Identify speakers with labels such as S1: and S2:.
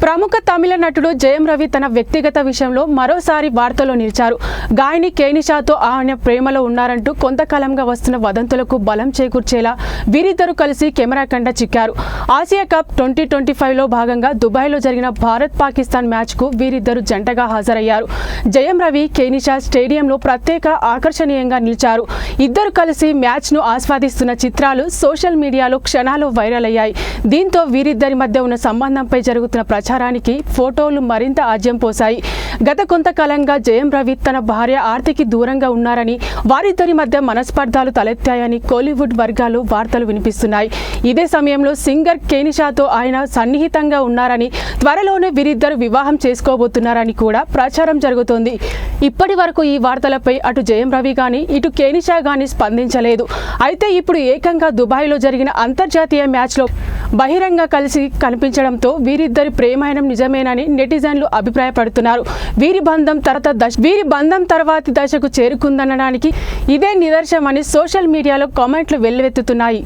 S1: ప్రముఖ తమిళ నటుడు జయం రవి తన వ్యక్తిగత విషయంలో మరోసారి వార్తల్లో నిలిచారు. గాయని కేనిషాతో ఆయన ప్రేమలో ఉన్నారంటూ కొంతకాలంగా వస్తున్న వదంతులకు బలం చేకూర్చేలా వీరిద్దరూ కలిసి కెమెరా కంట చిక్కారు. ఆసియా కప్ 2025లో భాగంగా దుబాయ్లో జరిగిన భారత్-పాకిస్తాన్ మ్యాచ్కు వీరిద్దరూ జంటగా హాజరయ్యారు. జయం రవి, కేనిషా స్టేడియంలో ప్రత్యేక ఆకర్షణీయంగా నిలిచారు. ఇద్దరు కలిసి మ్యాచ్ను ఆస్వాదిస్తున్న చిత్రాలు సోషల్ మీడియాలో క్షణాలు వైరల్ అయ్యాయి. దీంతో వీరిద్దరి మధ్య ఉన్న సంబంధంపై జరుగుతున్న ప్రచారానికి ఫోటోలు మరింత ఆజ్యం పోశాయి. గత కొంతకాలంగా జయం రవి తన భార్య ఆర్తికి దూరంగా ఉన్నారని, వారిద్దరి మధ్య మనస్పర్ధాలు తలెత్తాయని కోలీవుడ్ వర్గాలు వార్తలు వినిపిస్తున్నాయి. ఇదే సమయంలో సింగర్ కేనిషాతో ఆయన సన్నిహితంగా ఉన్నారని, త్వరలోనే వీరిద్దరు వివాహం చేసుకోబోతున్నారని కూడా ప్రచారం జరుగుతోంది. ఇప్పటి వరకు ఈ వార్తలపై అటు జయం రవి గాని, ఇటు కేనిషా గాని స్పందించలేదు. అయితే ఇప్పుడు ఏకంగా దుబాయ్లో జరిగిన అంతర్జాతీయ మ్యాచ్లో బహిరంగ కలిసి కనిపించడంతో వీరిద్దరి ప్రేమాయణం నిజమేనని నెటిజన్లు అభిప్రాయపడుతున్నారు. వీరి బంధం తర్వాతి దశకు చేరుకుందనడానికి ఇదే నిదర్శనమని సోషల్ మీడియాలో కామెంట్లు వెల్లువెత్తుతున్నాయి.